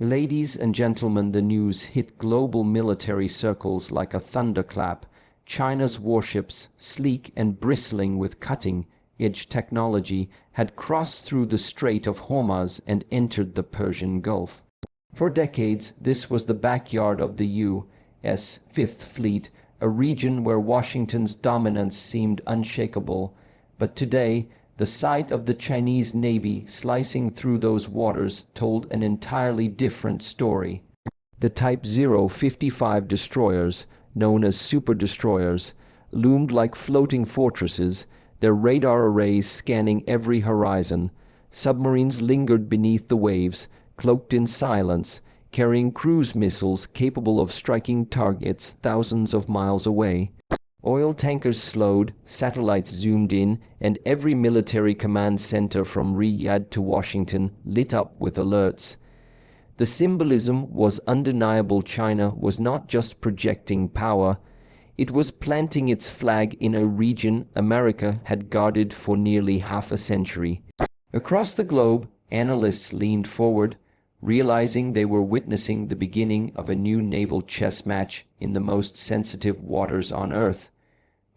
Ladies and gentlemen, the news hit global military circles like a thunderclap. China's warships, sleek and bristling with cutting-edge technology, had crossed through the Strait of Hormuz and entered the Persian Gulf. For decades, this was the backyard of the U.S. Fifth Fleet, a region where Washington's dominance seemed unshakable. But today, the sight of the Chinese Navy slicing through those waters told an entirely different story. The Type 055 destroyers, known as super destroyers, loomed like floating fortresses, their radar arrays scanning every horizon. Submarines lingered beneath the waves, cloaked in silence, carrying cruise missiles capable of striking targets thousands of miles away. Oil tankers slowed, satellites zoomed in, and every military command center from Riyadh to Washington lit up with alerts. The symbolism was undeniable. China was not just projecting power, it was planting its flag in a region America had guarded for nearly half a century. Across the globe, analysts leaned forward, realizing they were witnessing the beginning of a new naval chess match in the most sensitive waters on Earth.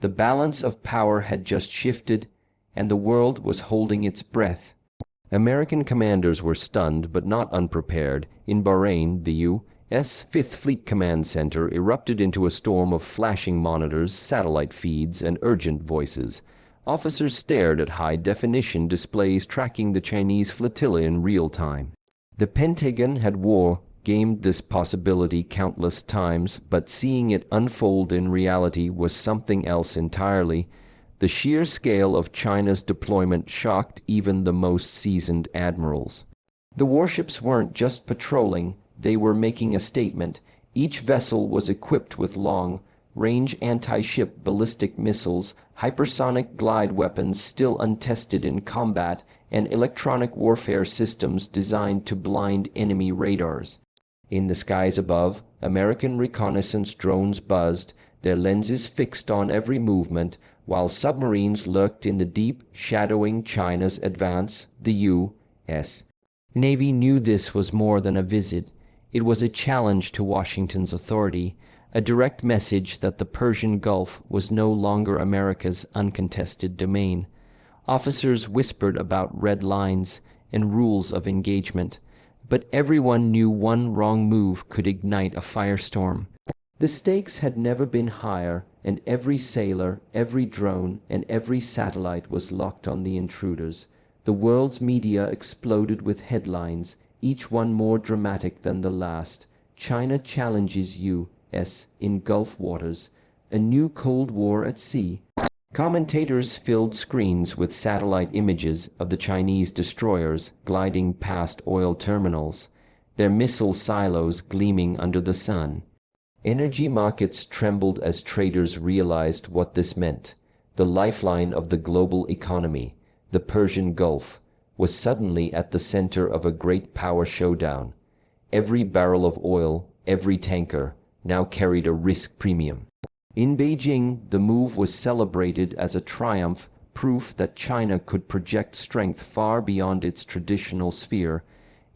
The balance of power had just shifted, and the world was holding its breath. American commanders were stunned but not unprepared. In Bahrain, the U.S. Fifth Fleet Command Center erupted into a storm of flashing monitors, satellite feeds, and urgent voices. Officers stared at high-definition displays tracking the Chinese flotilla in real time. The Pentagon had gamed this possibility countless times, but seeing it unfold in reality was something else entirely. The sheer scale of China's deployment shocked even the most seasoned admirals. The warships weren't just patrolling, they were making a statement. Each vessel was equipped with long-range anti-ship ballistic missiles, hypersonic glide weapons still untested in combat, and electronic warfare systems designed to blind enemy radars. In the skies above, American reconnaissance drones buzzed, their lenses fixed on every movement, while submarines lurked in the deep, shadowing China's advance. The U.S. Navy knew this was more than a visit. It was a challenge to Washington's authority, a direct message that the Persian Gulf was no longer America's uncontested domain. Officers whispered about red lines and rules of engagement, but everyone knew one wrong move could ignite a firestorm. The stakes had never been higher, and every sailor, every drone, and every satellite was locked on the intruders. The world's media exploded with headlines, each one more dramatic than the last. China challenges U.S. in Gulf waters. A new Cold War at sea. Commentators filled screens with satellite images of the Chinese destroyers gliding past oil terminals, their missile silos gleaming under the sun. Energy markets trembled as traders realized what this meant. The lifeline of the global economy, the Persian Gulf, was suddenly at the center of a great power showdown. Every barrel of oil, every tanker, now carried a risk premium. In Beijing, the move was celebrated as a triumph, proof that China could project strength far beyond its traditional sphere.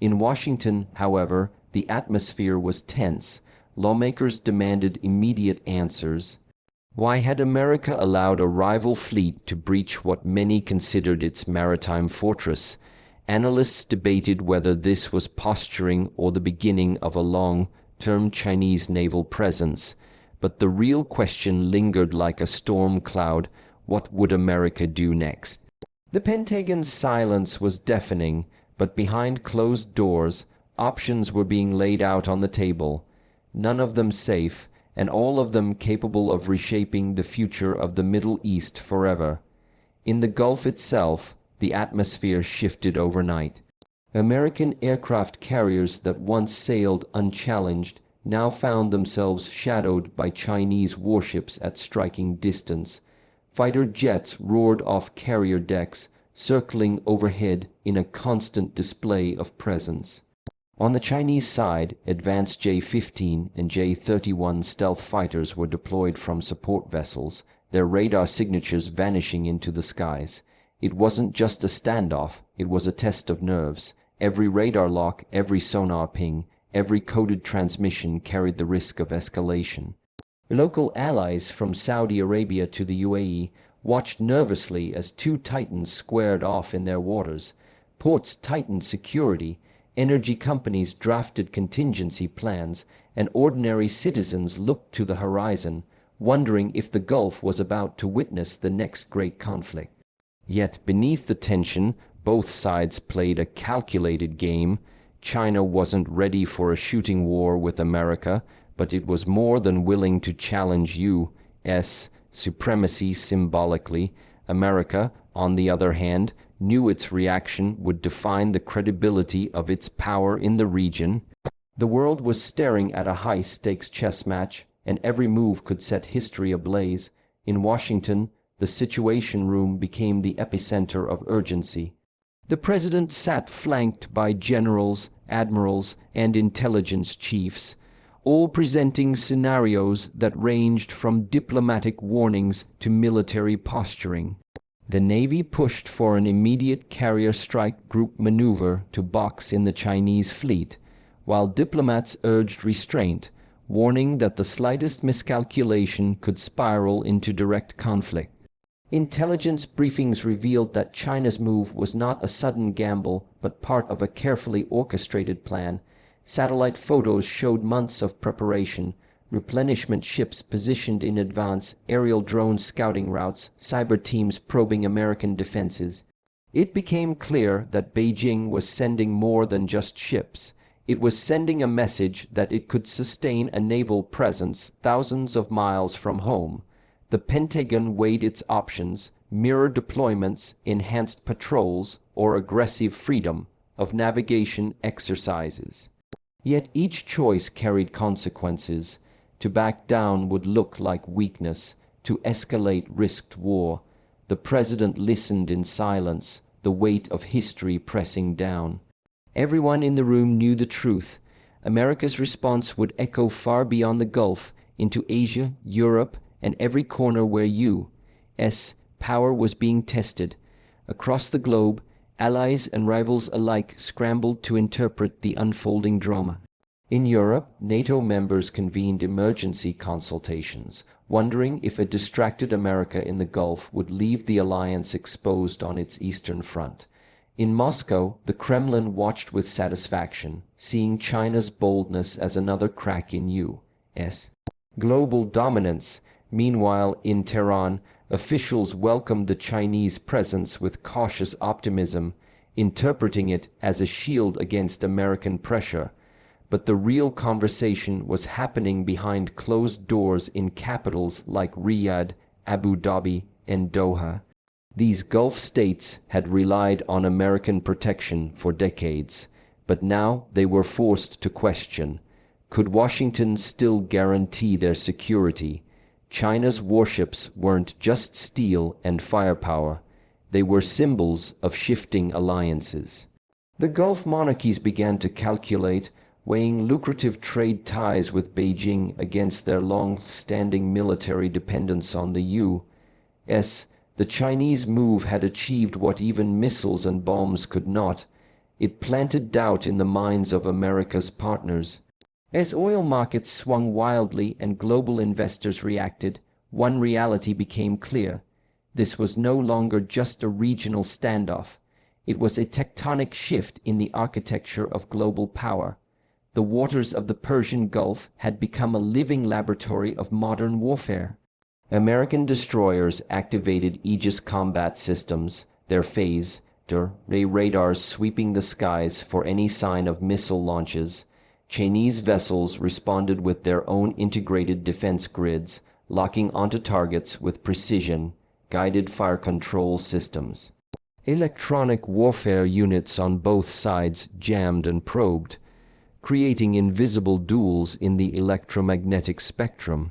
In Washington, however, the atmosphere was tense. Lawmakers demanded immediate answers. Why had America allowed a rival fleet to breach what many considered its maritime fortress? Analysts debated whether this was posturing or the beginning of a long-term Chinese naval presence. But the real question lingered like a storm cloud. What would America do next? The Pentagon's silence was deafening, but behind closed doors, options were being laid out on the table, none of them safe, and all of them capable of reshaping the future of the Middle East forever. In the Gulf itself, the atmosphere shifted overnight. American aircraft carriers that once sailed unchallenged now found themselves shadowed by Chinese warships at striking distance. Fighter jets roared off carrier decks, circling overhead in a constant display of presence. On the Chinese side, advanced J-15 and J-31 stealth fighters were deployed from support vessels, their radar signatures vanishing into the skies. It wasn't just a standoff, it was a test of nerves. Every radar lock, every sonar ping, Every coded transmission carried the risk of escalation. Local allies from Saudi Arabia to the UAE watched nervously as two titans squared off in their waters. Ports tightened security, energy companies drafted contingency plans, and ordinary citizens looked to the horizon, wondering if the Gulf was about to witness the next great conflict. Yet beneath the tension, both sides played a calculated game. China wasn't ready for a shooting war with America, but it was more than willing to challenge U.S. supremacy symbolically. America, on the other hand, knew its reaction would define the credibility of its power in the region. The world was staring at a high-stakes chess match, and every move could set history ablaze. In Washington, the Situation Room became the epicenter of urgency. The president sat flanked by generals, admirals, and intelligence chiefs, all presenting scenarios that ranged from diplomatic warnings to military posturing. The Navy pushed for an immediate carrier strike group maneuver to box in the Chinese fleet, while diplomats urged restraint, warning that the slightest miscalculation could spiral into direct conflict. Intelligence briefings revealed that China's move was not a sudden gamble, but part of a carefully orchestrated plan. Satellite photos showed months of preparation, replenishment ships positioned in advance, aerial drones scouting routes, cyber teams probing American defenses. It became clear that Beijing was sending more than just ships. It was sending a message that it could sustain a naval presence thousands of miles from home. The Pentagon weighed its options: mirror deployments, enhanced patrols, or aggressive freedom of navigation exercises. Yet each choice carried consequences. To back down would look like weakness. To escalate risked war. The president listened in silence, the weight of history pressing down. Everyone in the room knew the truth. America's response would echo far beyond the Gulf, into Asia, Europe, and every corner where U.S. power was being tested. Across the globe, allies and rivals alike scrambled to interpret the unfolding drama. In Europe, NATO members convened emergency consultations, wondering if a distracted America in the Gulf would leave the alliance exposed on its eastern front. In Moscow, the Kremlin watched with satisfaction, seeing China's boldness as another crack in U.S. global dominance. Meanwhile, in Tehran, officials welcomed the Chinese presence with cautious optimism, interpreting it as a shield against American pressure. But the real conversation was happening behind closed doors in capitals like Riyadh, Abu Dhabi, and Doha. These Gulf states had relied on American protection for decades, but now they were forced to question: could Washington still guarantee their security? China's warships weren't just steel and firepower. They were symbols of shifting alliances. The Gulf monarchies began to calculate, weighing lucrative trade ties with Beijing against their long-standing military dependence on the U.S. The Chinese move had achieved what even missiles and bombs could not. It planted doubt in the minds of America's partners. As oil markets swung wildly and global investors reacted, one reality became clear. This was no longer just a regional standoff. It was a tectonic shift in the architecture of global power. The waters of the Persian Gulf had become a living laboratory of modern warfare. American destroyers activated Aegis combat systems, their phased array radars sweeping the skies for any sign of missile launches. Chinese vessels responded with their own integrated defense grids, locking onto targets with precision, guided fire control systems. Electronic warfare units on both sides jammed and probed, creating invisible duels in the electromagnetic spectrum.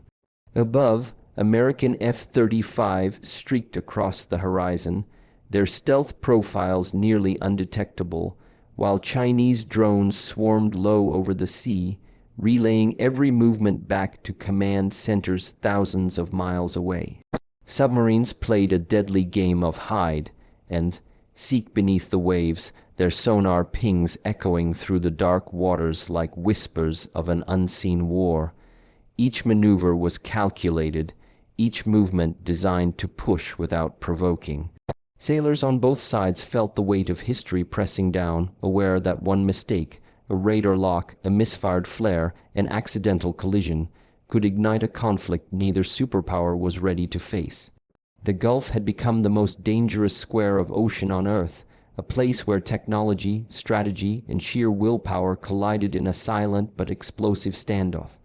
Above, American F-35 streaked across the horizon, their stealth profiles nearly undetectable, while Chinese drones swarmed low over the sea, relaying every movement back to command centers thousands of miles away. Submarines played a deadly game of hide and seek beneath the waves, their sonar pings echoing through the dark waters like whispers of an unseen war. Each maneuver was calculated, each movement designed to push without provoking. Sailors on both sides felt the weight of history pressing down, aware that one mistake, a radar lock, a misfired flare, an accidental collision, could ignite a conflict neither superpower was ready to face. The Gulf had become the most dangerous square of ocean on Earth, a place where technology, strategy, and sheer willpower collided in a silent but explosive standoff.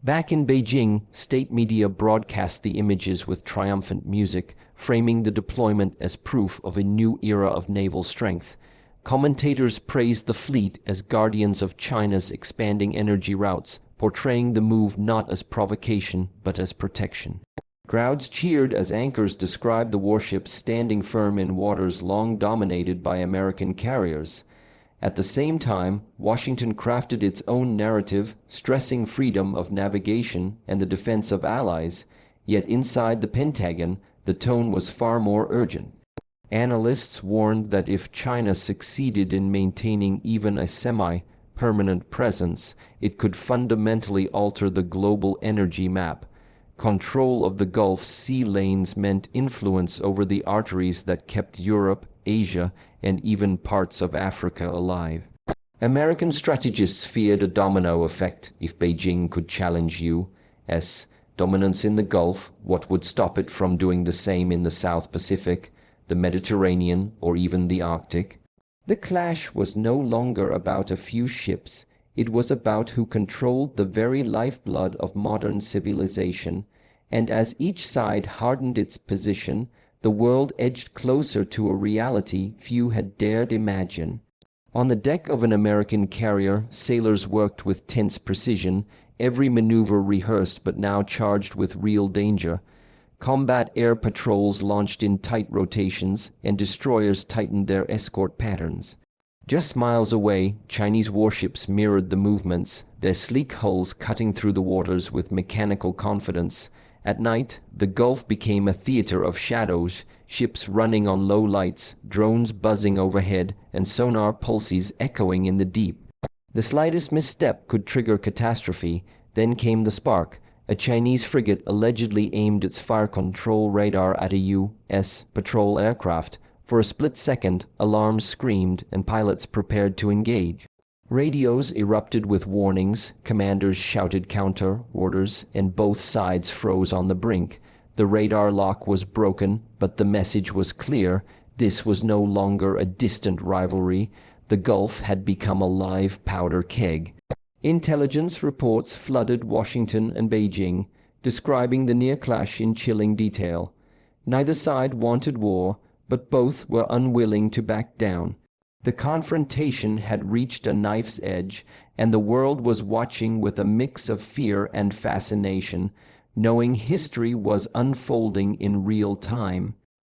Back in Beijing, state media broadcast the images with triumphant music, framing the deployment as proof of a new era of naval strength. Commentators praised the fleet as guardians of China's expanding energy routes, portraying the move not as provocation but as protection. Crowds cheered as anchors described the warships standing firm in waters long dominated by American carriers. At the same time, Washington crafted its own narrative, stressing freedom of navigation and the defense of allies, yet inside the Pentagon, the tone was far more urgent. Analysts warned that if China succeeded in maintaining even a semi-permanent presence, it could fundamentally alter the global energy map. Control of the Gulf's sea lanes meant influence over the arteries that kept Europe, Asia, and even parts of Africa alive. American strategists feared a domino effect if Beijing could challenge U.S. dominance in the Gulf. What would stop it from doing the same in the South Pacific, the Mediterranean, or even the Arctic? The clash was no longer about a few ships. It was about who controlled the very lifeblood of modern civilization, and as each side hardened its position, the world edged closer to a reality few had dared imagine. On the deck of an American carrier, sailors worked with tense precision, every maneuver rehearsed but now charged with real danger. Combat air patrols launched in tight rotations, and destroyers tightened their escort patterns. Just miles away, Chinese warships mirrored the movements, their sleek hulls cutting through the waters with mechanical confidence. At night, the Gulf became a theater of shadows, ships running on low lights, drones buzzing overhead, and sonar pulses echoing in the deep. The slightest misstep could trigger catastrophe. Then came the spark. A Chinese frigate allegedly aimed its fire control radar at a U.S. patrol aircraft. For a split second, alarms screamed and pilots prepared to engage. Radios erupted with warnings, commanders shouted counter orders, and both sides froze on the brink. The radar lock was broken, but the message was clear. This was no longer a distant rivalry. The Gulf had become a live powder keg. Intelligence reports flooded Washington and Beijing, describing the near clash in chilling detail. Neither side wanted war, but both were unwilling to back down. The confrontation had reached a knife's edge, and the world was watching with a mix of fear and fascination, knowing history was unfolding in real time.